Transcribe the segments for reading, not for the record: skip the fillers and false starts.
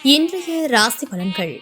இன்றைய ராசி பலன்கள்.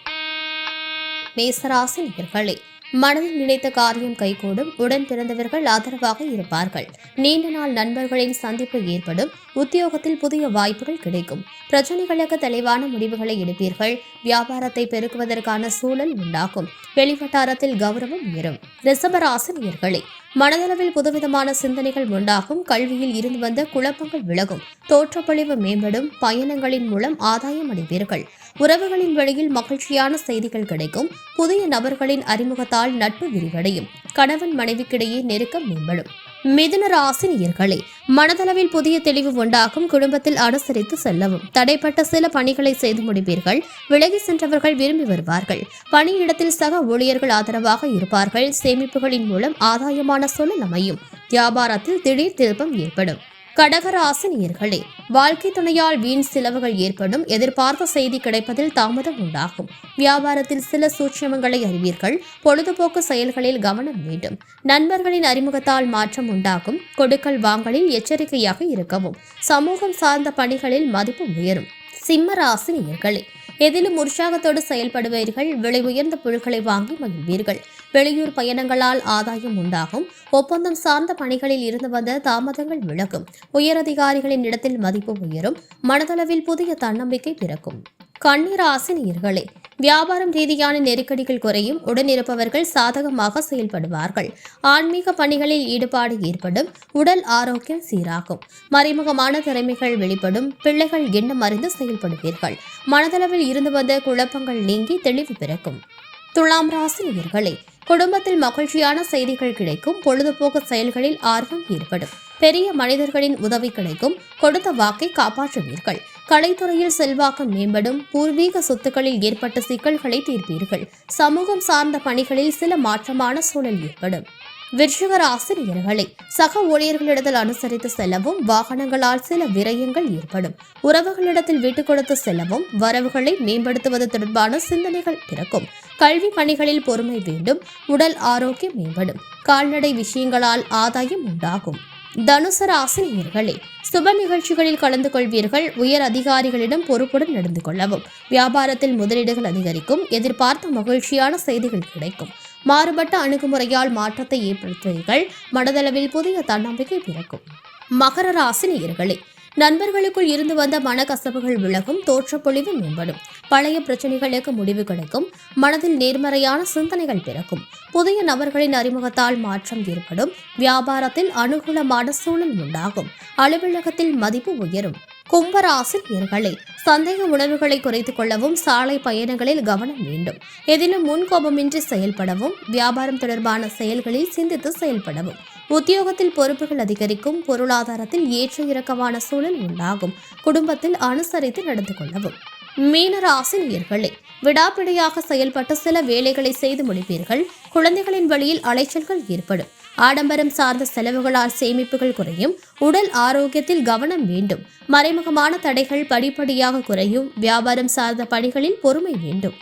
மேசராசி நேயர்களே, மனதில் நினைத்த காரியம் கைகூடும். உடன் பிறந்தவர்கள் ஆதரவாக இருப்பார்கள். நீண்ட நாள் நண்பர்களின் சந்திப்பு ஏற்படும். உத்தியோகத்தில் புதிய வாய்ப்புகள் கிடைக்கும். பிரச்சனைகளுக்கு தெளிவான முடிவுகளை எடுப்பீர்கள். வியாபாரத்தை பெருக்குவதற்கான சூழல் உண்டாகும். வெளிவட்டாரத்தில் கௌரவம் உயரும். ரிஷபராசி நேயர்களே, மனதளவில் புதுவிதமான சிந்தனைகள் உண்டாகும். கல்வியில் இருந்து வந்த குழப்பங்கள் விலகும். தோற்றப்பொழிவு மேம்படும். பயணங்களின் மூலம் ஆதாயம் அடைவீர்கள். உறவுகளின் வழியில் மகிழ்ச்சியான செய்திகள் கிடைக்கும். புதிய நபர்களின் அறிமுகத்தால் நட்பு விரிவடையும். கணவன் மனைவிக்கிடையே நெருக்கம் மேம்படும். மிதுன ராசி நேயர்களே, மனதளவில் புதிய தெளிவு உண்டாகும். குடும்பத்தில் அனுசரித்து செல்லவும். தடைப்பட்ட சில பணிகளை செய்து முடிப்பீர்கள். விலகி சென்றவர்கள் விரும்பி வருவார்கள். பணியிடத்தில் சக ஊழியர்கள் ஆதரவாக இருப்பார்கள். சேமிப்புகளின் மூலம் ஆதாயமான சூழல் அமையும். வியாபாரத்தில் திடீர் திருப்பம் ஏற்படும். கடகராசி நேயர்களே, வாழ்க்கை துணையால் வீண் செலவுகள் ஏற்படும். எதிர்பார்த்த செய்தி கிடைப்பதில் தாமதம் உண்டாகும். வியாபாரத்தில் சில சூட்சமங்களை அறிவீர்கள். பொழுதுபோக்கு செயல்களில் கவனம் வேண்டும். நண்பர்களின் அறிமுகத்தால் மாற்றம் உண்டாகும். கொடுக்கல் வாங்கலில் எச்சரிக்கையாக இருக்கவும். சமூகம் சார்ந்த பணிகளில் மதிப்பு உயரும். சிம்ம ராசி நேயர்களே, எதிலும் உற்சாகத்தோடு செயல்படுவீர்கள். விலை உயர்ந்த பொருட்களை வாங்கி மகிழ்வீர்கள். வெளியூர் பயணங்களால் ஆதாயம் உண்டாகும். ஒப்பந்தம் சார்ந்த பணிகளில் இருந்து வந்த தாமதங்கள் விலகும். உயரதிகாரிகளின் இடத்தில் மதிப்பு உயரும். மனதளவில் புதிய தன்னம்பிக்கை பிறக்கும். கன்னிராசி நேயர்களே, வியாபாரம் ரீதியான நெருக்கடிகள் குறையும். உடனிருப்பவர்கள் சாதகமாக செயல்படுவார்கள். ஆன்மீக பணிகளில் ஈடுபாடு ஏற்படும். உடல் ஆரோக்கியம் சீராகும். மறைமுகமான திறமைகள் வெளிப்படும். பிள்ளைகள் எண்ணம் அறிந்து செயல்படுவீர்கள். மனதளவில் இருந்து வந்த குழப்பங்கள் நீங்கி தெளிவு பிறக்கும். துலாம் ராசி நேயர்களே, குடும்பத்தில் மகிழ்ச்சியான செய்திகள் கிடைக்கும். பொழுதுபோக்கு செயல்களில் ஆர்வம் ஏற்படும். பெரிய மனிதர்களின் உதவி கிடைக்கும். கொடுத்த வாக்கை காப்பாற்றுவீர்கள். கலைத்துறையில் செல்வாக்கு மேம்படும். பூர்வீக சொத்துக்களில் ஏற்பட்ட சிக்கல்களை தீர்ப்பீர்கள். சமூகம் சார்ந்த பணிகளில் சில மாற்றமான சூழல் ஏற்படும். விருச்சிக ராசி நேயர்களே, சக ஊழியர்களிடத்தில் அனுசரித்து செல்லவும். வாகனங்களால் சில விரயங்கள் ஏற்படும். உறவுகளிடத்தில் விட்டுக் கொடுத்து செல்லவும். வரவுகளை மேம்படுத்துவது தொடர்பான சிந்தனைகள் பிறக்கும். கல்வி பணிகளில் பொறுமை வேண்டும். உடல் ஆரோக்கியம் மேம்படும். கால்நடை விஷயங்களால் ஆதாயம் உண்டாகும். தனுசு ராசி நேயர்களே, சுப நிகழ்ச்சிகளில் கலந்து கொள்வீர்கள். உயர் அதிகாரிகளிடம் பொறுப்புடன் நடந்து கொள்ளவும். வியாபாரத்தில் முதலீடுகள் அதிகரிக்கும். எதிர்பார்த்த மகிழ்ச்சியான செய்திகள் கிடைக்கும். மாறுபட்ட அணுகுமுறையால் மாற்றத்தை ஏற்படுத்துவீர்கள். மனதளவில் புதிய தன்னம்பிக்கை பிறக்கும். மகர ராசி நேயர்களே, நண்பர்களுக்குள் இருந்து வந்த மனக்கசப்புகள் விலகும். தோற்றப்பொழிவு மேம்படும். பழைய பிரச்சனைகளுக்கு முடிவு கிடைக்கும். மனதில் நேர்மறையான சிந்தனைகள் பிறக்கும். புதிய நபர்களின் அறிமுகத்தால் மாற்றம் ஏற்படும். வியாபாரத்தில் அனுகூலமான சூழல் உண்டாகும். அலுவலகத்தில் மதிப்பு உயரும். கும்பராசி நேயர்களே, சந்தேக உணர்வுகளை குறைத்துக் கொள்ளவும். சாலை பயணங்களில் கவனம் வேண்டும். எதிலும் முன்கோபமின்றி செயல்படவும். வியாபாரம் தொடர்பான செயல்களில் சிந்தித்து செயல்படவும். உத்தியோகத்தில் பொறுப்புகள் அதிகரிக்கும். பொருளாதாரத்தில் ஏற்ற இறக்கமான சூழல் உண்டாகும். குடும்பத்தில் அனுசரித்து நடந்து கொள்ளவும். மீனராசி நேயர்களே, விடாப்பிடியாக செயல்பட்டு சில வேலைகளை செய்து முடிப்பீர்கள். குழந்தைகளின் வழியில் அலைச்சல்கள் ஏற்படும். ஆடம்பரம் சார்ந்த செலவுகளால் சேமிப்புகள் குறையும். உடல் ஆரோக்கியத்தில் கவனம் வேண்டும். மறைமுகமான தடைகள் படிப்படியாக குறையும். வியாபாரம் சார்ந்த பணிகளில் பொறுமை வேண்டும்.